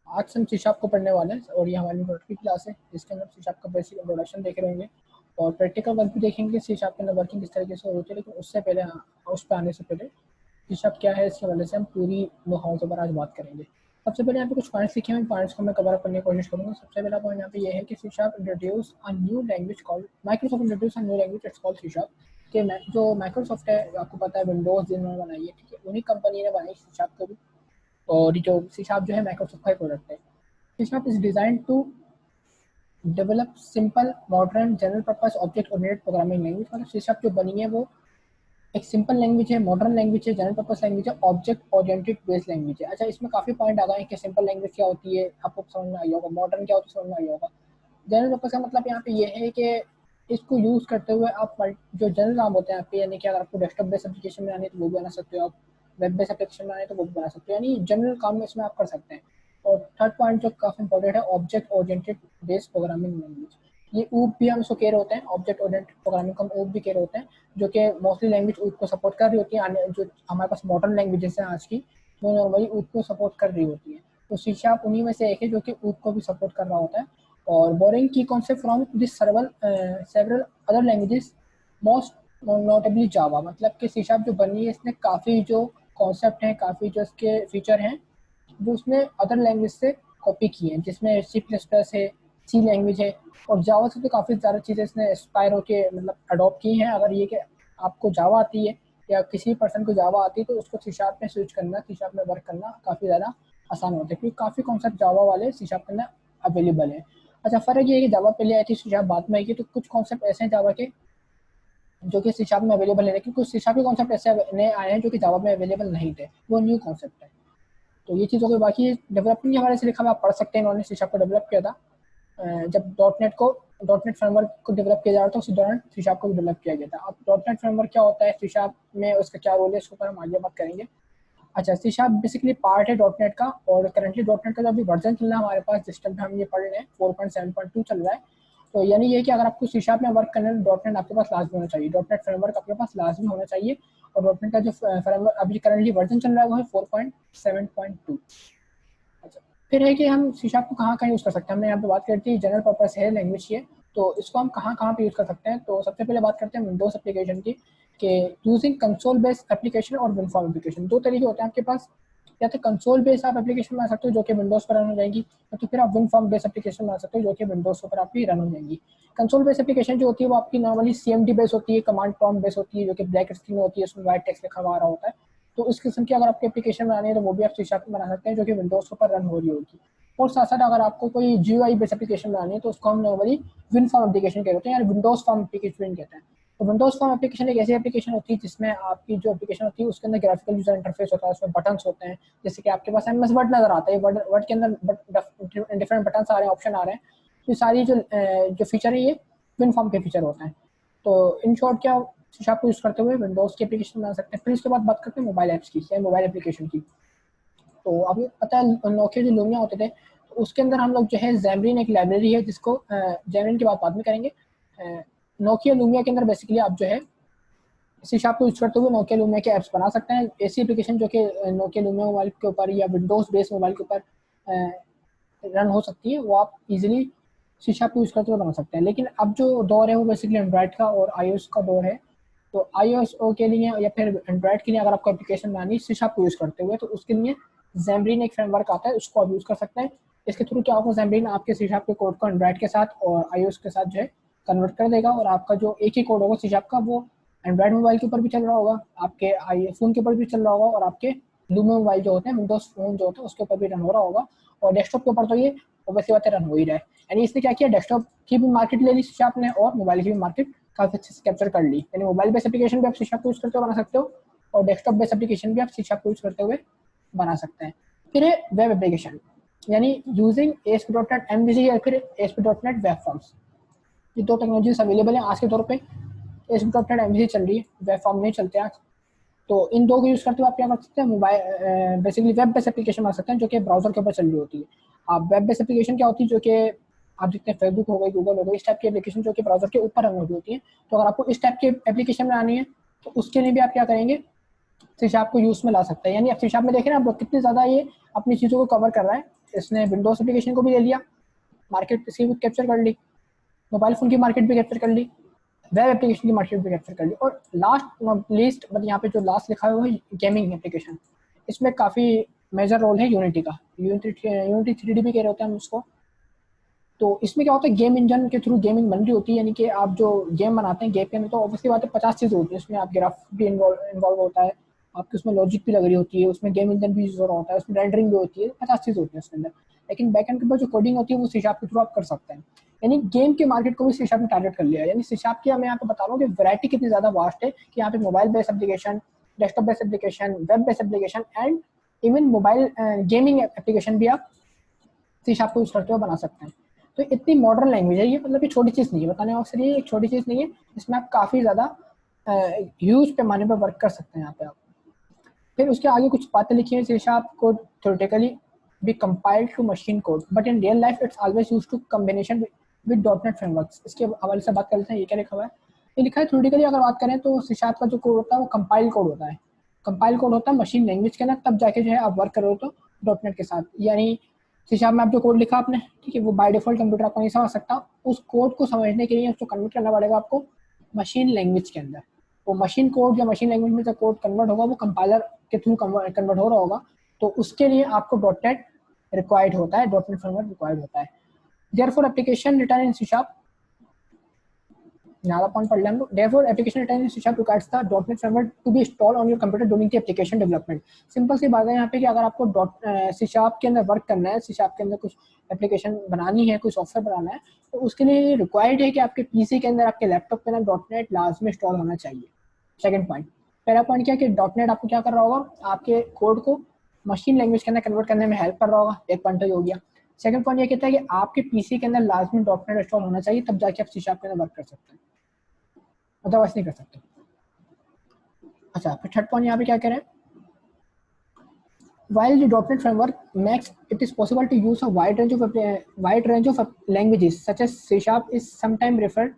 आज हम C sharp को पढ़ने वाले हैं और ये हमारी इंट्रोडक्टरी क्लास है जिसके अंदर सी शार्प का बेसिक इंट्रोडक्शन देख रहे होंगे और प्रैक्टिकल वर्क भी देखेंगे सी शार्प के अंदर वर्किंग किस तरीके से होती है। लेकिन उससे पहले उस पर आने से पहले सी शार्प क्या है इसके वजह से हम पूरी नो हाउ के ऊपर आज बात करेंगे। सबसे पहले यहाँ पे कुछ पॉइंट्स लिखे हैं, पॉइंट्स को मैं कवर अप करने की कोशिश करूँगा। सबसे पहला पॉइंट यहाँ पे ये है कि C sharp introduce a new language called Microsoft introduce a new language it's called C sharp. कि जो माइक्रोसॉफ्ट है आपको पता है विंडोज जिन्होंने बनाई है, ठीक है, उन्हीं कंपनी ने बनाई सी शार्प को भी। और जो सी शार्प जो है माइक्रोसॉफ्ट का प्रोडक्ट है। C sharp is design to develop simple modern general purpose object oriented programming language. मतलब सी शार्प जो बनी है वो एक सिंपल लैंग्वेज है, मॉडर्न लैंग्वेज है, जनरल पर्पस लैंग्वेज है, ऑब्जेक्ट ओरिएंटेड बेस्ड लैंग्वेज है। अच्छा, इसमें काफी पॉइंट आ गए हैं कि सिंपल लैंग्वेज क्या होती है, आपको समझ में आई होगा, मॉडर्न क्या होता है समझ में आई होगा। जनरल पर्पस का मतलब यहाँ पे ये है कि इसको यूज करते हुए आप जो जनरल काम होते हैं यहाँ पे, यानी कि अगर आपको डेस्कटॉप बेस्ड एप्लीकेशन बनानी है तो वो भी बना सकते हो, आप वेब बेस्ड एप्लीकेशन बनानी है तो वो भी बना सकते हो, यानी जनरल काम में इसमें आप कर सकते हैं। और थर्ड पॉइंट जो काफी इंपॉर्टेंट है, object oriented based programming language. ये ऊप भी हम इसको कह रहे होते हैं, ऑब्जेक्ट ओरिएंटेड प्रोग्रामिंग को हम ऊप भी कह रहे होते हैं, जो कि मोस्टली लैंग्वेज ऊप को सपोर्ट कर रही होती है। जो हमारे पास मॉडर्न लैंग्वेजेस हैं आज की, वो नॉर्मली ऊप को सपोर्ट कर रही होती है। तो सी शार्प उन्हीं में से एक है जो कि ऊप को भी सपोर्ट कर रहा होता है। और बोरिंग की concept from this several other languages, most notably Java. मतलब कि सी शार्प जो बनी है इसने काफ़ी जो कॉन्सेप्ट हैं, काफ़ी जो इसके फीचर हैं वो उसने अदर लैंग्वेज से कॉपी की हैं, जिसमें सी प्लस प्लस है, सी लैंग्वेज है, और जावा से तो काफ़ी ज़्यादा चीज़ें इसने इंस्पायर होकर मतलब अडॉप्ट की हैं। अगर ये कि आपको जावा आती है या किसी पर्सन को जावा आती है तो उसको सी शार्प में स्विच करना, सी शार्प में वर्क करना काफ़ी ज़्यादा आसान होता है, क्योंकि काफ़ी कॉन्सेप्ट जावा वाले सी शार्प के अंदर अवेलेबल है। अच्छा, फ़र्क ये है कि जावा पहले आई थी, सी शार्प बाद में आई थी, तो कुछ कॉन्सेप्ट ऐसे हैं जावा के जो कि सी शार्प में अवेलेबल है, लेकिन कुछ सी शार्प के कॉन्सेप्ट ऐसे नए आए हैं जो कि जावा में अवेलेबल नहीं थे, वो न्यू कॉन्सेप्ट है। तो ये चीज़ हो गई। बाकी डेवलपमेंट के हवाले से लिखा हुआ आप पढ़ सकते हैं, इन्होंने सी शार्प को डेवलप किया था। जब डॉट नेट फ्रेमवर्क को डेवलप किया जा रहा था उसी दौरान सी शार्प को भी डेवलप किया गया था। अब डॉट नेट फ्रेमवर्क क्या होता है सी शार्प में, उसका क्या रोल है, इसके ऊपर हम आगे बात करेंगे। अच्छा, सी शार्प बेसिकली पार्ट है डॉट नेट का, और करंटली डॉट नेट का जो अभी वर्जन चल रहा है हमारे पास, जिस टाइम पे हम ये पढ़ रहे हैं 4.7.2 चल रहा है। तो यानी ये कि अगर आपको सी शार्प में वर्क करना है डॉट नेट आपके पास लाजमी होना चाहिए, डॉट नेट फ्रेमवर्क आपके पास लाजमी होना चाहिए। और डॉट नेट का जो फ्रेमवर्क अभी करंटली वर्जन चल रहा है वो है 4.7.2। अच्छा, फिर है कि हम सी शार्प को कहाँ कहाँ यूज़ कर सकते हैं। हमने यहाँ पे बात करती है जनरल पर्पस है लैंग्वेज ये, तो इसको हम कहाँ कहाँ पे यूज़ कर सकते हैं। तो सबसे पहले बात करते हैं विंडोज एप्लीकेशन की, कि यूजिंग कंसोल बेस्ड एप्लीकेशन और विनफॉर्म एप्लीकेशन। दो तरीके होते हैं आपके पास, या तो कंसोल बेस्ड आप एप्लीकेशन बना सकते हो जो कि विंडोज पर रन हो जाएगी, या तो फिर आप विनफॉर्म बेस्ड एप्लीकेशन बना सकते हो जो कि विंडोज पर आपकी रन हो जाएगी। कंसोल बेस्ड एप्लीकेशन जो होती है वो आपकी नॉर्मली सीएमडी बेस होती है, कमांड प्रॉम्प्ट बेस होती है, जो कि ब्लैक स्क्रीन होती है, उसमें व्हाइट टेक्स्ट लिखा हुआ आ रहा होता है। तो इस किस्म की अगर आपकी एप्लीकेशन बनानी है तो वो भी आप सी शार्प में बना सकते हैं जो कि विंडोज पर रन हो रही होगी। और साथ साथ अगर आपको कोई जीयूआई बेस्ड एप्लीकेशन बनानी है तो उसको हम नॉर्मली विनफॉर्म एप्लीकेशन कहते हैं, या विंडोज फॉर्म एप्लीकेशन कहते हैं। तो विंडोज फॉर्म एप्लीकेशन एक ऐसी एप्लीकेशन होती है जिसमें आपकी जो एप्लीकेशन होती है उसके अंदर ग्राफिकल यूजर इंटरफेस होता है, उसमें बटन्स होते हैं। जैसे कि आपके पास एमएस वर्ड नजर आता है, वर्ड के अंदर डिफरेंट बटन आ रहे हैं, ऑप्शन आ रहे हैं। तो सारी जो फीचर है ये विनफॉर्म के फीचर होते हैं। तो इन शॉर्ट क्या सी शार्प को यूज करते हुए विंडोज की एप्लीकेशन बना सकते हैं। फिर इसके बाद बात करते हैं मोबाइल ऐप्स की या मोबाइल एप्लीकेशन की। तो अभी पता है नोकिया जो लूमिया होते थे, तो उसके अंदर हम लोग जो है जैमरिन एक लाइब्रेरी है जिसको जैमरिन की बात बाद में करेंगे। नोकिया लूमिया के अंदर बेसिकली आप जो है सी शार्प को यूज करते हुए नोकिया लूमिया के ऐप्स बना सकते हैं। ऐसी एप्लीकेशन जो कि नोकिया लूमिया मोबाइल के ऊपर या विंडोज बेस्ड मोबाइल के ऊपर रन हो सकती है, वो आप इजीली सी शार्प को यूज करते हुए बना सकते हैं। लेकिन अब जो दौर है वो बेसिकली एंड्रॉइड का और आईओएस का दौर है। तो आईओएसओ के लिए या फिर एंड्रॉइड के लिए अगर आपको एप्लीकेशन बनानी है सी शार्प को यूज करते हुए, तो उसके लिए जैमरिन एक फ्रेमवर्क आता है, उसको आप यूज कर सकते हैं। इसके थ्रू क्या होगा, जैमरिन आपके सी शार्प के कोड को एंड्रॉइड के साथ और आईओएस के साथ जो है कन्वर्ट कर देगा, और आपका जो एक ही कोड होगा सी शार्प का वो एंड्रॉइड मोबाइल के ऊपर भी चल रहा होगा, आपके आई फोन के ऊपर भी चल रहा होगा, और आपके लूमिया मोबाइल जो होते हैं विंडोज फोन जो होते हैं उसके ऊपर भी रन हो रहा होगा। और डेस्कटॉप के ऊपर तो ये वैसे बात रन हो ही रहा है। यानी इसने क्या किया, डेस्कटॉप की भी मार्केट ले ली सी शार्प ने और मोबाइल की भी मार्केट काफी अच्छे से कैप्चर कर ली। यानी मोबाइल बेस्ड एप्लीकेशन भी आप सी शार्प को यूज करते हुए बना सकते हो, और डेस्कटॉप बेस्ड एप्लीकेशन भी आप सी शार्प को यूज करते हुए बना सकते हैं। फिर है वेब एप्लीकेशन, यानी यूजिंग ASP.NET MVC या फिर ASP.NEट वेब फॉर्म्स। ये दो टेक्नोलॉजीज अवेलेबल हैं आज के तौर पे। ASP.NEट MVC चल रही है, वेब फॉर्म नहीं चलते आज। तो इन दो को यूज करते हुए आप क्या कर सकते हैं, mobile basically web based application बना सकते हैं जो कि ब्राउजर के ऊपर चल रही होती है। आप वेब बेस्ड एप्लीकेशन क्या होती है, जो कि आप देखते हैं फेसबुक हो गई, गूगल हो गई, इस टाइप की एप्लीकेशन जो कि ब्राउजर के ऊपर रन होती है। तो अगर आपको इस टाइप की एप्लीकेशन बनानी है तो उसके लिए भी आप क्या करेंगे, सी शार्प को यूज में ला सकते हैं। यानी आप सी शार्प में देखें ना आप कितनी ज्यादा ये अपनी चीजों को कवर कर रहा है। इसने विंडोज़ एप्लीकेशन को भी ले लिया, मार्केट इसकी भी कैप्चर कर ली, मोबाइल फ़ोन की मार्केट भी कैप्चर कर ली, वेब एप्लीकेशन की मार्केट भी कैप्चर कर ली, और लास्ट नॉट लीस्ट मतलब यहाँ पे जो लास्ट लिखा हुआ है गेमिंग एप्लीकेशन, इसमें काफ़ी मेजर रोल है यूनिटी का। यूनिटी 3D भी कह रहे होते हैं हम उसको। तो इसमें क्या होता है, गेम इंजन के थ्रू गेमिंग बन रही होती है, यानी कि आप जो गेम बनाते हैं गेम के अंदर, तो ऑब्वियसली बात है 50 चीज़ें होती है उसमें, आप ग्राफ भी इन्वॉल्व होता है, आपकी उसमें लॉजिक भी लग रही होती है, उसमें गेम इंजन भी यूज हो रहा होता है, उसमें रेंडरिंग भी होती है, 50 चीज़ होती है उसके अंदर। लेकिन बैकएंड के ऊपर जो कोडिंग होती है वो सी शार्प के थ्रू आप कर सकते हैं। यानी गेम के मार्केट को भी सी शार्प ने टारगेट कर लिया है। यानी सी शार्प की मैं यहाँ पे बता रहा हूँ कि वैरायटी कितनी ज़्यादा वास्ट है कि यहाँ पे mobile based application, desktop based application, web based application and even mobile gaming application भी आप सी शार्प को यूज करते हुए बना सकते हैं। तो इतनी मॉडर्न लैंग्वेज है ये, मतलब ये छोटी चीज़ नहीं है, बताने वाले ये एक छोटी चीज़ नहीं है, इसमें आप काफ़ी ज़्यादा ह्यूज पैमाने पर वर्क कर सकते हैं यहाँ पे आप। फिर उसके आगे कुछ बातें लिखी हैं, C sharp code theoretically be compiled to machine code but in real life it's always used to combination with dot net frameworks. इसके हवाले से बात कर लेते हैं, ये क्या लिखा हुआ है। ये लिखा है थ्योरेटिकली अगर बात करें तो सी शार्प का जो कोड होता है वो कंपाइल कोड होता है। कंपाइल कोड होता है मशीन लैंग्वेज के अंदर, तब जाके जो है आप वर्क करो तो डॉट नेट के साथ। यानी सी शार्प में आप जो कोड लिखा आपने, ठीक है, वो बाय डिफॉल्ट कंप्यूटर आपको नहीं समझ सकता, उस कोड को समझने के लिए उसको कन्वर्ट करना पड़ेगा आपको मशीन लैंग्वेज के अंदर। वो मशीन कोड या मशीन लैंग्वेज में जो कोड कन्वर्ट होगा वो कंपाइलर के थ्रू कन्वर्ट हो रहा होगा, तो उसके लिए आपको डॉट नेट रिक्वायर्ड होता है, डॉट नेट फ्रेमवर्क रिक्वायर्ड होता है। Therefore application written in C sharp, another point पढ़ लें हम लोग। Therefore, application written in C# requires the .NET framework to be installed on your computer during the application development। Simple सी बात है यहाँ पे कि अगर आपको C# के अंदर वर्क करना है, C# के अंदर कुछ एप्लीकेशन बनानी है, कुछ सॉफ्टवेयर बनाना है, तो उसके लिए रिक्वायर्ड है कि आपके पीसी के अंदर, आपके लैपटॉप के अंदर .NET लाजमी इंस्टॉल होना चाहिए। Second point. पहला पॉइंट क्या है कि .NEट आपको क्या कर रहा होगा, आपके कोड को मशीन लैंग्वेज के अंदर कन्वर्ट करने में हेल्प कर रहा होगा, एक पॉइंट हो गया। सेकंड पॉइंट ये कहता है कि आपके पीसी के अंदर लाजमी .NEट इंस्टॉल होना चाहिए, तब जाके आप C# के अंदर वर्क कर सकते हैं, अदरवाइज नहीं कर सकते। अच्छा, फिर थर्ड पॉइंट यहाँ पे क्या कह रहे हैं, while the .NET framework makes it is possible to use a wide range of languages such as C# is sometimes referred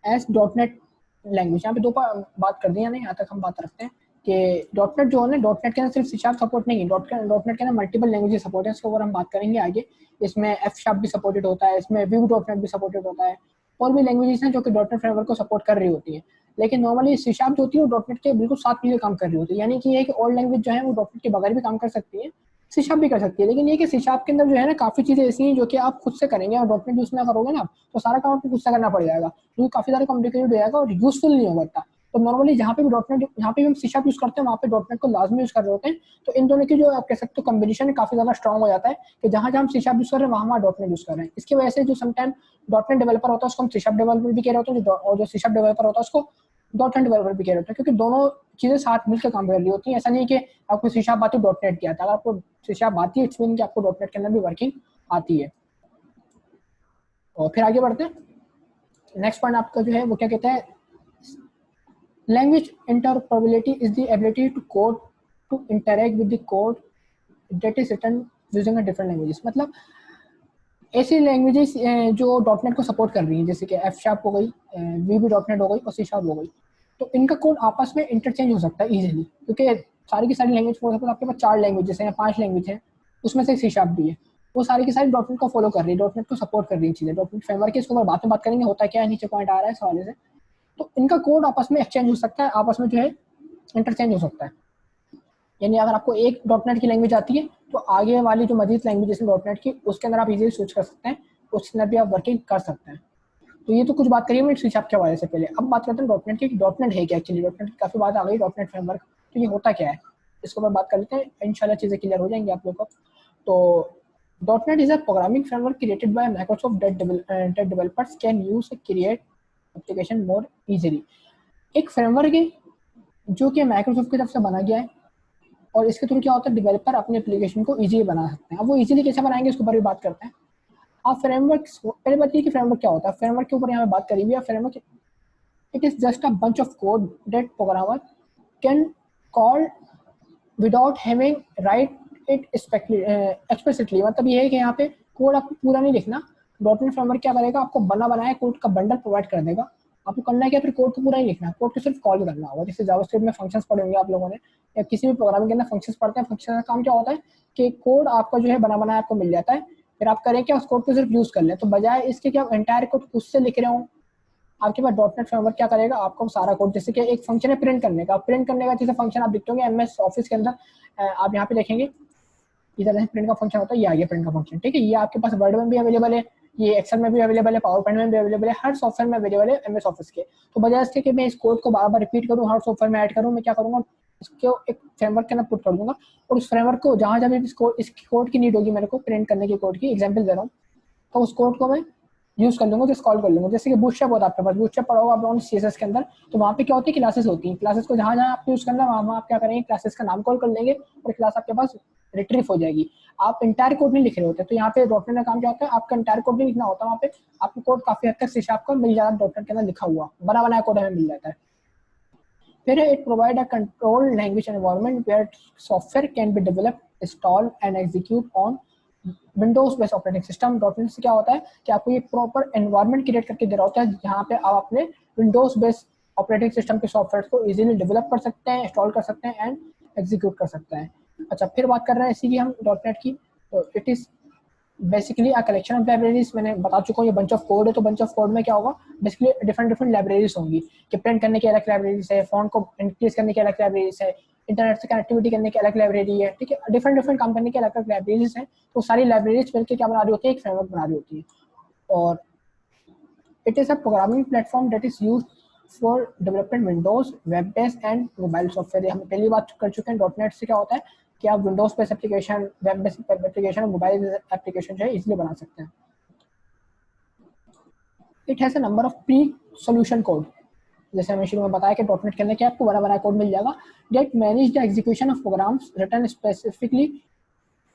as .NET language। यहाँ पे दो बात कर दी, नहीं यहाँ तक हम बात रखते हैं कि .NET जो है ना, .NET के अंदर सिर्फ C# सपोर्ट नहीं है, .NEट के अंदर मल्टीपल लैंग्वेजेस सपोर्ट है, इसके ऊपर हम बात करेंगे आगे। इसमें F# भी सपोर्टेड होता है, इसमें Vue.NET भी सपोर्टेड होता है, और भी लैंग्वेजेस हैं जो कि .NEट फ्रेमवर्क को सपोर्ट कर रही होती है। लेकिन नॉर्मली C# जो होती है वो .NEट के बिल्कुल साथ मिलकर काम कर रही होती है, यानी कि ये कि और लैंग्वेज जो है वो .NEट के बगैर भी काम कर सकती है, C# भी कर सकती है। लेकिन ये कि C# के अंदर जो है ना काफ़ी चीज़ें ऐसी हैं जो कि आप खुद से करेंगे, और .NEट यूज़ ना करोगे ना तो सारा काम आपको खुद से करना पड़ जाएगा, क्योंकि काफ़ी ज़्यादा कॉम्प्लिकेटेड हो जाएगा और यूजफुल नहीं होगा इतना। तो नॉर्मली जहाँ पे भी हम C# यूज़ करते हैं वहाँ पे .NEट को लाजमी यूज़ कर रहे होते हैं। तो इन दोनों की जो आप कह सकते हो कॉम्बिनेशन काफ़ी ज़्यादा स्ट्रॉन्ग हो जाता है कि जहाँ जहाँ हम C# यूज़ कर रहे हैं वहाँ .NEट यूज़ कर रहे हैं। इसकी वजह से जो समटाइम .NEट डेवलपर होता है उसको हम C# डेवलपर भी कह रहे होते हैं, और जो C# डेवलपर होता है उसको .NEट डेवलपर भी कह रहे होते हैं, क्योंकि दोनों चीज़ें साथ मिलकर काम कर रही होती हैं। ऐसा नहीं कि आपको C# आती है .NEट की आता है, अगर आपको C# आती है इट्स मीन कि आपको .NEट के अंदर भी वर्किंग आती है। और फिर आगे बढ़ते हैं, नेक्स्ट पॉइंट आपका जो है वो क्या कहता है, language interoperability is the ability to code to interact with the code that is written using a different languages. मतलब ऐसी लैंग्वेजेस जो .NEट को सपोर्ट कर रही हैं, जैसे कि F# हो गई, VB.NET हो गई और C# हो गई, तो इनका कोड आपस में इंटरचेंज हो सकता है इजीली, क्योंकि सारी की सारी लैंग्वेज, फॉर एग्जाम्पल आपके पास 4 लैंग्वेजेस हैं या 5 लैंग्वेज हैं, उसमें से C# भी है, वो सारी की सारी .NEट को फॉलो कर रही है, .NEट को सपोर्ट कर रही है चीज़ें, .NEट फ्रेमवर्क के इसके ऊपर बाद में बात करेंगे होता क्या है, नीचे पॉइंट आ रहा है इस हवाले से। तो इनका कोड आपस में एक्सचेंज हो सकता है, आपस में जो है इंटरचेंज हो सकता है। यानी अगर आपको एक .NEट की लैंग्वेज आती है तो आगे वाली जो मजीद लैंग्वेज है .NEट की, उसके अंदर आप इजीली स्विच कर सकते हैं, उसके अंदर भी आप वर्किंग कर सकते हैं। तो ये तो कुछ बात करिए C# के हवाले से। पहले अब बात करते हैं .NEट की, .NEट है क्या एक्चुअली, .NEट की काफ़ी बात आ गई, .NEट फ्रेमवर्क, तो ये होता क्या है इसके ऊपर बात कर लेते हैं, इंशाल्लाह चीज़ें क्लियर हो जाएंगी आप लोगों को। तो .NEट is a programming framework created by Microsoft that developers can use to create application more easily. एक फ्रेमवर्क है जो कि माइक्रोसॉफ्ट की तरफ से बना गया है, और इसके थ्रू क्या होता है, डेवलपर अपने एप्लीकेशन को इजीली बना सकते हैं। अब वो इजीली कैसे बनाएंगे उसके ऊपर भी बात करते हैं। आप फ्रेमवर्क, पहले बात ये कि फ्रेमवर्क क्या होता है, फ्रेमवर्क के ऊपर यहाँ पे बात करी हुई है। Framework it is just a bunch of code that programmer can call without having right it explicitly. मतलब ये है कि यहाँ पे कोड आपको पूरा नहीं लिखना, .NEट फ्रेमवर्क क्या करेगा, आपको बना बनाया कोड का बंडल प्रोवाइड कर देगा। आपको करना है क्या, फिर कोड को पूरा ही लिखना, कोड को सिर्फ कॉल करना होगा। जैसे जावास्क्रिप्ट में फंक्शंस पढ़े होंगे आप लोगों ने, या किसी भी प्रोग्रामिंग के अंदर फंक्शंस पढ़ते हैं। फंक्शन का काम क्या होता है कि कोड आपका जो है बना बनाया आपको मिल जाता है, फिर आप करें क्या, उस कोड को सिर्फ यूज कर लें। तो बजाय इसके कि आप एंटायर कोड खुद से लिख रहे हो, आपके पास डॉट नेट फ्रेमवर्क क्या करेगा, आपको सारा कोड, जैसे कि एक फंक्शन है प्रिंट करने का, प्रिंट करने का जैसे फंक्शन आप लिखते होंगे एमएस ऑफिस के अंदर, आप यहाँ पे देखेंगे इधर प्रिंट का फंक्शन होता है, ये आ गया प्रिंट का फंक्शन, ठीक है। ये आपके पास वर्ड में भी अवेलेबल है, ये एक्सेल में भी अवेलेबल है, पावर पॉइंट में भी अवेलेबल है, हर सॉफ्टवेयर में अवेलेबल है एमएस ऑफिस के। तो बजाय इसके कि मैं इस कोड को बार बार रिपीट करूँ, हर सॉफ्टवेयर में ऐड करूँ, मैं क्या करूँगा, इसको एक फ्रेमवर्क के अंदर पुट कर दूंगा, और उस फ्रेमवर्क को जहाँ जहाँ भी इस कोड की नीड होगी मेरे को प्रिंट करने की, कोड की एग्जाम्पल दे रहा हूँ, तो उस कोड को मैं यूज कर लूंगा, जस्ट कॉल कर लूंगा। जैसे कि बूटस्ट्रैप होता है आपके पास, बूटस्ट्रैप पढ़ा होगा आप लोगों ने सीएसएस के अंदर, तो वहाँ पे क्या होती है, क्लासेस होती हैं, क्लासेस को जहाँ जहाँ आप यूज करना है वहाँ आप क्या करेंगे, क्लासेस का नाम कॉल कर लेंगे और क्लास आपके पास रिट्रीव हो जाएगी। आप इंटायर कोड नहीं लिख रहे होते, तो यहाँ पे डॉट नेट का काम क्या होता है, आपका इंटायर कोड नहीं लिखना होता, वहाँ पे आपको कोड काफी हद तक सी शार्प का मिल जाता है, डॉट नेट के अंदर लिखा हुआ बना बनाया कोड हमें मिल जाता है। फिर it provide a controlled language environment where software can be develop, install and execute on Windows based operating system. Dot net से क्या होता है कि आपको ये प्रॉपर एनवायरनमेंट क्रिएट करके दे रहा होता है, जहाँ पे आप अपने विंडोज बेस्ड ऑपरेटिंग सिस्टम के सॉफ्टवेयर को इजीली डेवलप कर सकते हैं, इंस्टॉल कर सकते हैं एंड एग्जीक्यूट कर सकते हैं। अच्छा, फिर बात कर रहे हैं इसी की हम डॉट नेट की, तो it is basically a collection of libraries. मैंने बता चुका हूँ ये बंच ऑफ कोड है, तो बंच ऑफ कोड में क्या होगा, बेसिकली डिफरेंट लाइब्रेरीज होंगी, कि प्रिंट करने की अलग लाइब्रेरीज है, फॉन्ट को इंक्रीज करने की अलग लाइब्रेरीज है, इंटरनेट से कनेक्टिविटी करने की अलग लाइब्रेरी है, ठीक है, डिफरेंट काम करने की अलग अलग लाइब्रेरीज हैं। तो सारी लाइब्रेरीज मिलकर क्या बना रही होती है, एक फ्रेमवर्क बना रही होती है। और it is a programming platform that is used for development Windows, web based and mobile software. हम पहली बात कर चुके हैं डॉट नेट से क्या होता है कि आप Windows based application, web based application और मोबाइल एप्लीकेशन जो है इजीली बना सकते हैं। It has a number of pre solution code, जैसे हमें शुरू में बताया कि डॉट नेट के अंदर क्या आपको बना बनाया कोड मिल जाएगा, that manage the execution of programs written specifically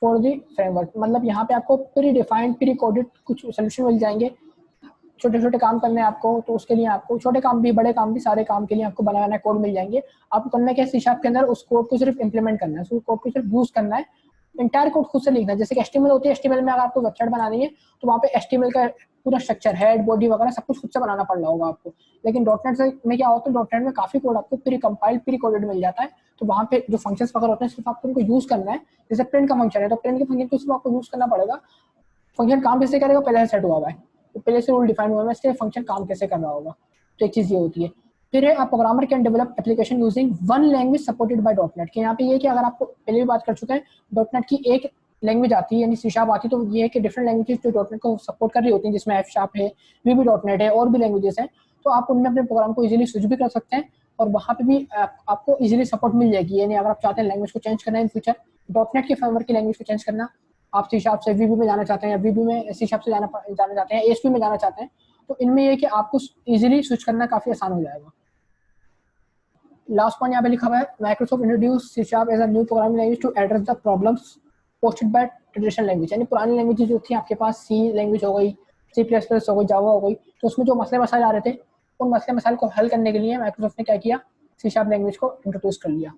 for the framework. मतलब यहाँ पे आपको प्री डिफाइंड प्री कोडेड कुछ सोल्यूशन मिल जाएंगे, छोटे छोटे काम करने हैं आपको, तो उसके लिए आपको छोटे काम भी बड़े काम भी सारे काम के लिए आपको बना बनाया कोड मिल जाएंगे। आपको करना क्या है, सी शार्प के अंदर उस कोड को सिर्फ इंप्लीमेंट करना है, उस कोड को सिर्फ यूज करना है, इंटायर कोड खुद से लिखना है। जैसे कि एचटीएमएल होती है, एचटीएमएल में अगर आपको वेबसाइट बनानी है तो वहाँ पे एचटीएमएल का पूरा स्ट्रक्चर, हेड, बॉडी वगैरह सब कुछ खुद से बनाना पड़ रहा होगा आपको। लेकिन डॉट नेट में क्या होता है, डॉट नेट में काफी कोड आपको प्री कंपाइल्ड प्री कोडेड मिल जाता है, तो वहाँ पे जो फंक्शंस वगैरह होते हैं सिर्फ आपको उनको यूज करना है। जैसे प्रिंट का फंक्शन है, तो प्रिंट के फंक्शन को सिर्फ आपको यूज करना पड़ेगा। फंक्शन काम कैसे करेगा, पहले से सेट हुआ है, तो पहले से रूल डिफाइन हुआ है, इसके फंक्शन काम कैसे कर रहा होगा, तो एक चीज ये होती है। फिर है programmer can develop application using one language supported by dot net, के यहाँ पे ये कि अगर आपको पहले भी बात कर चुके हैं, डॉट नेट की एक लैंग्वेज आती है यानी सी शार्प आती है, तो ये है कि डिफरेंट लैंग्वेजेस जो डॉट नेट को सपोर्ट कर रही होती हैं, जिसमें एफ शार्प है, वीबी डॉट नेट है, और भी लैंग्वेजेस हैं, तो आप उनमें अपने प्रोग्राम को इजीली स्विच भी कर सकते हैं, और वहाँ पे भी आपको इजीली सपोर्ट मिल जाएगी। यानी अगर आप चाहते हैं लैंग्वेज को चेंज करना है इन फ्यूचर, डॉट नेट के फ्रेमवर्क की लैंग्वेज को चेंज करना, आप सी शार्प से वीबी में जाना चाहते हैं, या वीबी में सी शार्प से जाना चाहते हैं, एएसपी में जाना चाहते हैं, तो इनमें ये कि आपको इजीली स्विच करना काफी आसान हो जाएगा। लास्ट पॉइंट यहाँ पे लिखा हुआ है, Microsoft introduce C sharp as a new programming language to address the problems posted by traditional language. यानी पुरानी लैंग्वेज जो थी आपके पास, सी लैंग्वेज हो गई, सी प्लस प्लस हो गई, जावा हो गई, तो उसमें जो मसले मसाइल आ रहे थे, उन मसले मसाइल को हल करने के लिए माइक्रोसॉफ्ट ने क्या किया, सी शार्प लैंग्वेज को इंट्रोड्यूस कर लिया,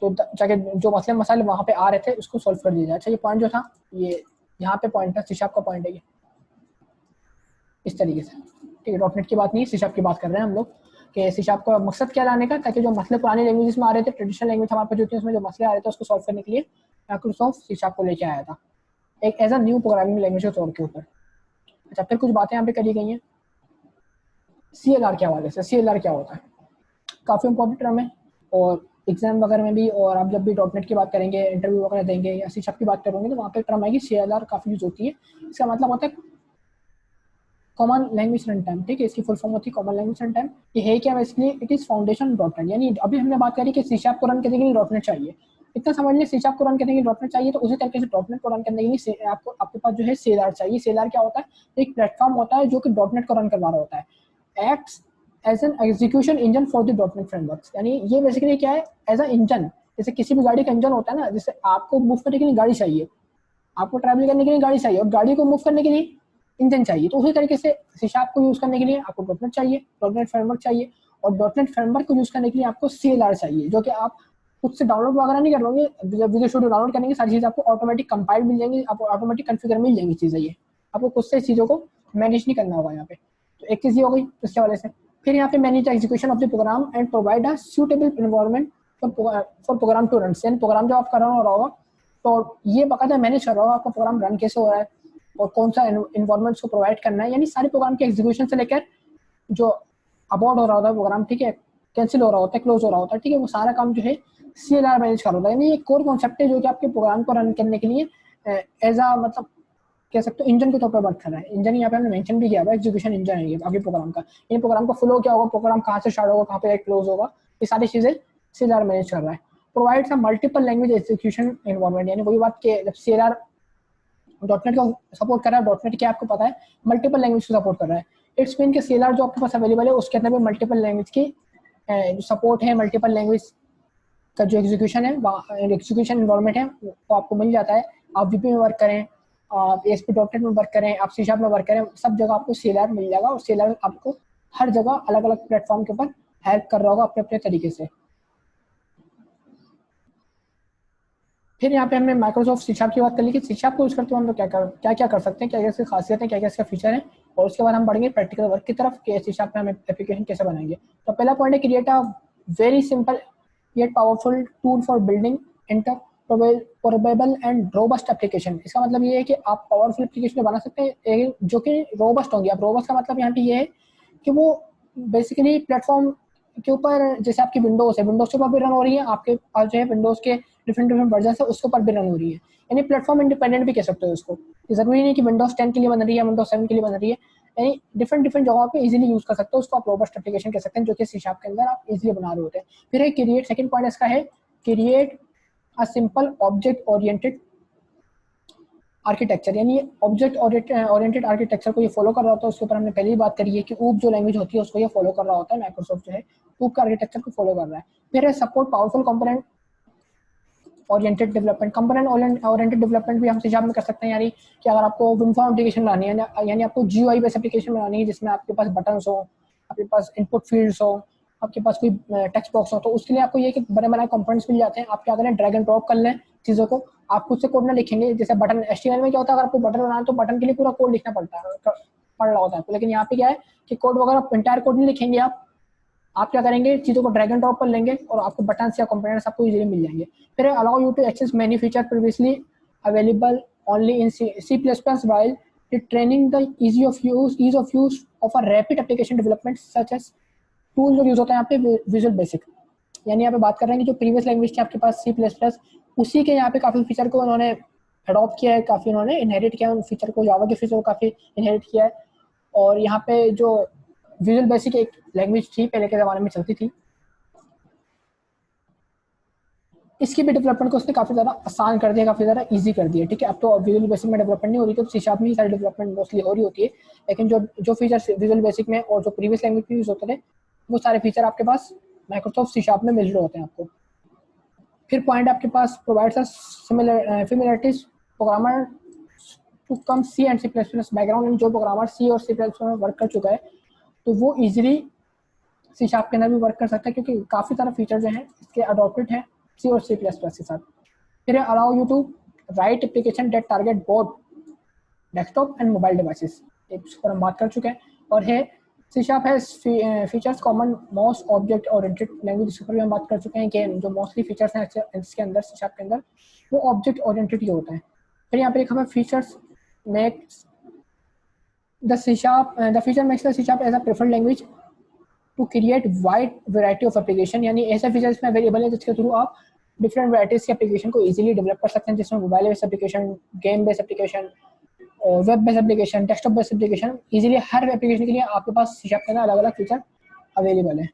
तो जाके जो मसले मसाइल वहाँ पे आ रहे थे उसको सॉल्व कर दिया जाए। अच्छा, ये पॉइंट जो था, ये यहाँ पे पॉइंट है, सी शार्प का पॉइंट है ये, इस तरीके से, ठीक है। डॉट नेट की बात नहीं, सी शार्प की बात कर रहे हैं हम लोग, कि सी शार्प का मकसद क्या लाने का, ताकि जो मसले पुरानी लैंग्वेजेस में आ रहे थे, ट्रेडिशनल लैंग्वेज हमारे पास जो थी उसमें जो मसले आ रहे थे उसको सॉल्व करने के लिए माइक्रोसॉफ्ट सी शार्प को लेके आया था, एक as a new programming language के तौर के ऊपर। अच्छा, फिर कुछ बातें यहाँ पे करी गई हैं CLR के हवाले से। CLR क्या होता है, काफ़ी इंपॉर्टेंट टर्म है, और एग्जाम वगैरह में भी, और आप जब भी डॉट नेट की बात करेंगे, इंटरव्यू वगैरह देंगे या सी शार्प की बात करोगे, तो वहाँ पे टर्म आएगी CLR, काफ़ी यूज होती है। इसका मतलब होता है कॉमन लैंग्वेज रन टाइम, ठीक है, इसकी फुल फॉर्म होती है कॉमन लैंग्वेज रन टाइम। ये है क्या, basically it is foundation dot net. यानी अभी हमने बात करी कि सी शार्प को रन करने के लिए डॉट नेट चाहिए, इतना समझ लिया, सी शार्प को रन करने के लिए डॉट नेट चाहिए, तो उसी तरीके से डॉट नेट को रन करने के लिए आपको आपके पास जो है CLR चाहिए। CLR क्या होता है, एक प्लेटफॉर्म होता है जो कि डॉट नेट को रन करवा रहा होता है, acts as an execution engine for the dot net framework. यानी ये बेसिकली क्या है, एज अ इंजन, जैसे किसी भी गाड़ी का इंजन होता है ना, जैसे आपको मूव करने के लिए गाड़ी चाहिए, आपको ट्रैवल करने के लिए गाड़ी चाहिए, और गाड़ी को मूव करने के लिए इंजन चाहिए, तो उसी तरीके से सी शार्प को यूज करने के लिए आपको डॉट नेट चाहिए, डॉट नेट फ्रेमवर्क चाहिए, और डॉट नेट फ्रेमवर्क को यूज करने के लिए आपको CLR चाहिए, जो कि आप खुद से डाउनलोड वगैरह नहीं करोगे, जब विजुअल स्टूडियो डाउनलोड करेंगे सारी चीज़ आपको ऑटोमेटिक कंपाइल मिल जाएंगी, आपको ऑटोमेटिक कॉन्फ़िगर मिल जाएंगी चीज़ें, ये आपको खुद से चीज़ों को मैनेज नहीं करना होगा यहाँ पे। तो एक चीज़ ये हो गई इसके वजह से। फिर यहाँ पे manage the execution of the program and provide a suitable environment for program to run. यानी प्रोग्राम जो आप कर रहा होगा तो ये बाकायदा मैनेज कर रहा होगा आपका प्रोग्राम रन कैसे हो रहा है और कौन सा इन्वायरमेंट्स को प्रोवाइड करना है, यानी सारे प्रोग्राम के एग्जीक्यूशन से लेकर जो अबॉर्ड हो रहा होता है प्रोग्राम, ठीक है, कैंसिल हो रहा होता है, क्लोज हो रहा होता है, ठीक है, वो सारा काम जो है CLR मैनेज कर रहा होता है। यानी ये कोर कॉन्सेप्ट है जो कि आपके प्रोग्राम को रन करने के लिए एज अ मतलब कह सकते हो इंजन के तौर पर वर्क कर रहा है। इंजन यहाँ पे हमने मेंशन भी किया हुआ है, एग्जीक्यूशन इंजन है ये आपके प्रोग्राम का। इन प्रोग्राम का फ्लो क्या होगा, प्रोग्राम कहाँ से स्टार्ट होगा, कहाँ पे क्लोज होगा, ये सारी चीजें CLR मैनेज कर रहा है। Provides a multiple language execution environment, यानी वही बात के जब CLR डॉटनेट का सपोर्ट कर रहा है, डॉटनेट क्या आपको पता है मल्टीपल लैंग्वेज को सपोर्ट कर रहा है। इट्स मीन के CLR जो आपके पास अवेलेबल है उसके अंदर भी मल्टीपल लैंग्वेज की जो सपोर्ट है, मल्टीपल लैंग्वेज का जो एग्जीक्यूशन है, एग्जीक्यूशन इन्वायरमेंट है वो आपको मिल जाता है। आप VP में वर्क करें, आप ASP.NET में वर्क करें, आप C# में वर्क करें, सब जगह आपको CLR मिल जाएगा और CLR आपको हर जगह अलग अलग प्लेटफॉर्म के ऊपर हेल्प कर रहा होगा अपने अपने तरीके से। फिर यहाँ पे हमने माइक्रोसॉफ्ट C# की बात कर ली कि C# को यूज करते हुए हम लोग क्या क्या कर सकते हैं, क्या क्या इसकी खासियत है, क्या क्या इसका फीचर है, और उसके बाद हम बढ़ेंगे प्रैक्टिकल वर्क की तरफ कि C# में हम एप्लीकेशन कैसे बनाएंगे। तो पहला पॉइंट है create a very simple yet powerful tool for building interoperable and robust application. इसका मतलब ये है कि आप पावरफुल एप्लीकेशन बना सकते हैं जो कि रोबस्ट होंगी। अब रोबस्ट का मतलब यहाँ पे ये है कि वो बेसिकली प्लेटफॉर्म के ऊपर, जैसे आपकी विंडोज है, विंडोज के ऊपर भी रन हो रही है, आपके पास जो है विंडोज के डिफरेंट डिफरेंट वर्जन है उसके ऊपर भी रन हो रही है, यानी प्लेटफॉर्म इंडिपेंडेंट भी कह सकते हो इसको। जरूरी नहीं कि विंडोज 10 के लिए बन रही है, विंडोज 7 के लिए बन रही है, यानी डिफरेंट डिफरेंट जगहों पे इजीली यूज कर सकते हो उसको, आप रोबस्ट एप्लीकेशन कह सकते हैं जो कि C# के अंदर आप इजीली बना रहे होते हैं। फिर है क्रिएट, सेकंड पॉइंट इसका है create a simple object oriented architecture, यानी ऑब्जेक्ट ओरिएंटेड आर्किटेक्चर को ये फॉलो कर रहा होता है। उसके ऊपर हमने पहले ही बात करी है कि ऊप जो लैंग्वेज होती है उसको ये फॉलो कर रहा होता है, माइक्रोसॉफ्ट जो है ऊप का आर्किटेक्चर को फॉलो कर रहा है। फिर है support powerful component oriented development. Component oriented development भी हम C# में कर सकते हैं, यानी कि अगर आपको विनफॉर्म एप्लीकेशन बनानी है, यानी आपको GUI बेस्ड एप्लीकेशन बनानी है जिसमें आपके पास बटन्स हो, आपके पास इनपुट फील्ड्स हो, आपके पास कोई टेक्स्ट बॉक्स हो, तो उसके लिए आपको ये कि बड़े बड़े कंपोनेंट्स मिल जाते हैं। आप क्या करें, ड्रैग एंड ड्रॉप कर लें चीज़ों को, आप खुद से कोड ना लिखेंगे। जैसे बटन HTML में क्या होता है, अगर आपको बटन बनाना है तो बटन के लिए पूरा कोड लिखना पड़ता है, पड़ रहा होता है, लेकिन यहाँ पे क्या है कि कोड वगैरह इंटायर कोड नहीं लिखेंगे आप क्या करेंगे, चीज़ों को ड्रैग एंड ड्रॉप कर लेंगे और आपको बटन्स या कंपोनेंट्स आपको इजीली मिल जाएंगे। फिर allow you to access many feature previously available only in C++ while training the ease of use of a rapid application development such as tool जो यूज होता है यहाँ पे विजुअल बेसिक, यानी यहाँ पे बात कर रहे हैं कि जो प्रीवियस लैंग्वेज थी आपके पास C++, उसी के यहाँ पे काफ़ी फीचर को उन्होंने अडॉप्ट किया है, काफ़ी उन्होंने इनहेरिट किया है उन फीचर को, जावा के फीचर को काफ़ी इनहेरिट किया है। और यहाँ पे जो विजुअल बेसिक एक लैंग्वेज थी पहले के ज़माने में चलती थी, इसकी भी डेवलपमेंट को उसने काफ़ी ज़्यादा आसान कर दिया, काफ़ी ज़्यादा इजी कर दिया, ठीक है। अब तो विजुअल बेसिक में डेवलपमेंट नहीं हो रही, तो C# में ही सारी डेवलपमेंट मोस्टली हो रही होती है, लेकिन जो फीचर्स विजुअल बेसिक में और जो प्रीवियस लैंग्वेज में यूज होते थे वो सारे फीचर आपके पास माइक्रोसॉफ्ट C# में मिल रहे होते हैं आपको। फिर पॉइंट आपके पास provides a similarities programmer to come C and C++ background, जो प्रोग्रामर C और C++ में वर्क कर चुका है तो वो इजीली C# के अंदर भी वर्क कर सकता है, क्योंकि काफ़ी सारे फीचर जो हैं इसके अडॉप्टेड हैं C और C++ के साथ। फिर allow you to write application that target both desktop and mobile devices, इस पर हम बात कर चुके हैं। और है C# has features common most object oriented language, इस पर भी हम बात कर चुके हैं कि जो मोस्टली फीचर्स हैं इसके अंदर C# के अंदर वो ऑब्जेक्ट ओरिएंटेड ही होता है। फिर यहाँ पर एक हमें features makes the feature makes the C# as a preferred language to create wide variety of application, यानी ऐसे फीचर इसमें अवेलेबल है जिसके थ्रू आप डिफरेंट वैराइटीज के एप्लीकेशन को इजीली डेवलप कर सकते हैं, जिसमें mobile based application, game based application, और web based application, desktop based application, easily हर एप्लीकेशन के लिए आपके पास C# के अंदर अलग अलग फीचर अवेलेबल है।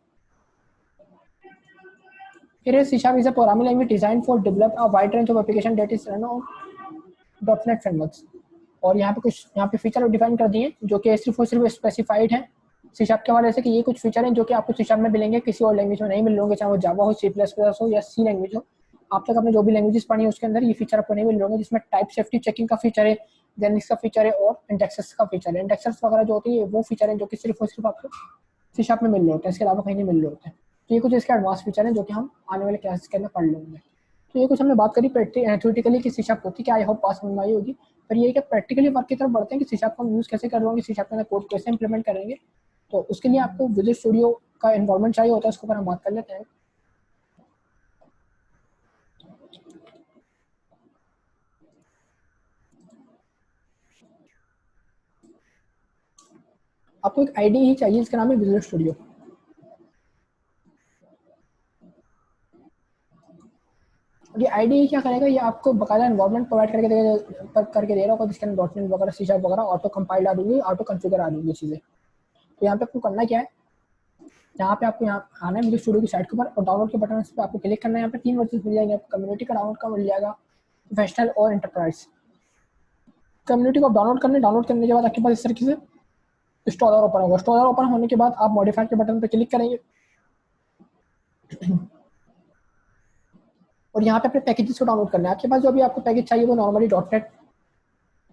फिर C# is a programming language designed for develop a wide range of application that is run on .NET frameworks, और यहाँ पे फीचर डिफाइन कर दिए जो कि सिर्फ और सिर्फ स्पेसिफाइड है C# के हवाले से कि ये कुछ फीचर हैं जो कि आपको C# में मिलेंगे, किसी और लैंग्वेज में नहीं मिल होंगे, चाहे वो जावा हो, C++ हो या C लैंग्वेज हो। आप तक आपने जो भी लैंग्वेजेस पढ़ी है उसके अंदर ये फीचर आपको नहीं मिल होंगे, जिसमें टाइप सेफ्टी चेकिंग का फीचर है, जेनिक्स का फीचर है और इंडेक्सेस का फीचर है। इंडेक्सेस वगैरह जो होती है वो फीचर है जो कि सिर्फ और सिर्फ आपको C# में मिल रहे होते हैं, इसके अलावा कहीं नहीं मिल रहे होते हैं। तो ये कुछ इसके एडवांस फीचर हैं जो कि हम आने वाले क्लासेस के अंदर पढ़ लेंगे। तो ये कुछ हमने बात करी थ्योरेटिकली कि C# होती क्या, आई होप पास समझ में आई होगी। पर ये कि प्रैक्टिकली वर्क की तरफ बढ़ते हैं कि C# को हम यूज़ कैसे कर रहे C# के अंदर कोड कैसे इंप्लीमेंट करेंगे। तो उसके लिए आपको विजुअल स्टूडियो का इन्वायरमेंट चाहिए होता है, उसके ऊपर हम बात कर लेते हैं। आपको एक आईडी ही चाहिए जिसका नाम है विजुअल स्टूडियो। ये आईडी क्या करेगा, ये आपको बकायदा एनवायरनमेंट प्रोवाइड करके दे रहा होगा जिसके अंदर डॉक्यूमेंट वगैरह सी शार्प वगैरह ऑटो कंपाइल आ दूंगी, ऑटो कॉन्फ़िगर आ दूंगी चीज़ें। तो यहाँ पे आपको करना क्या है, यहाँ पे आपको यहाँ आना है विजुअल स्टूडियो की साइट के ऊपर और डाउनलोड के बटन पे आपको क्लिक करना है। यहाँ पे 3 वर्जन मिल जाएंगे आपको, कम्युनिटी का डाउनलोड का मिल जाएगा, प्रोफेशनल और एंटरप्राइज। कम्युनिटी को आप डाउनलोड करने के बाद आपके पास इस तरीके से इंस्टॉलर ओपन होगा। इंस्टॉलर ओपन होने के बाद आप मॉडिफाई के बटन पर क्लिक करेंगे और यहाँ पे अपने पैकेजेस को डाउनलोड करना है। आपके पास जो भी आपको पैकेज चाहिए वो normally .NET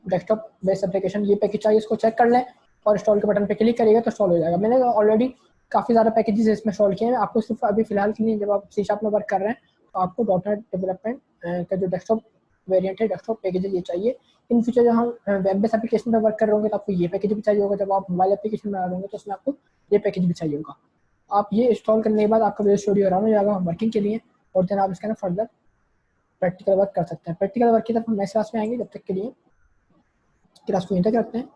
desktop based application ये पैकेज चाहिए, इसको चेक कर लें और इंस्टॉल के बटन पे क्लिक करिएगा तो इंस्टॉल हो जाएगा। मैंने ऑलरेडी काफ़ी ज़्यादा पैकेजेस इसमें इंस्टॉल किए हैं। आपको सिर्फ अभी फिलहाल के लिए जब आप C# में वर्क कर रहे हैं तो आपको .NET डेवलपमेंट का जो डेस्कटॉप वेरिएंट है, डेस्कटॉप पैकेज ये चाहिए। इन फ्यूचर जब हम वेब बेस्ड एप्लीकेशन पर वर्क कर रहे होंगे तो आपको ये पैकेज भी चाहिए होगा। जब आप मोबाइल एप्लीकेशन बना रहे होंगे तो उसमें आपको ये पैकेज भी चाहिए होगा। आप ये इंस्टॉल करने के बाद आपका विजुअल स्टूडियो रन हो जाएगा वर्किंग के लिए और देन आप इसके अंदर फर्दर प्रैक्टिकल वर्क कर सकते हैं। प्रैक्टिकल वर्क की तरफ हम नेक्स्ट क्लास में आएंगे। जब तक के लिए क्लास को इंटर करते हैं।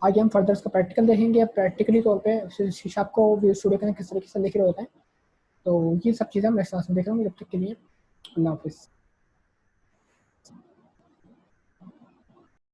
आगे हम फर्दर इसका प्रैक्टिकल देखेंगे। प्रैक्टिकली तौर पे C# को विजुअल स्टूडियो के अंदर किस तरीके से लिख रहे होते हैं, तो ये सब चीज़ें हम नेक्स्ट क्लास में देख रहे होंगे। जब तक के लिए अल्लाह हाफिज़।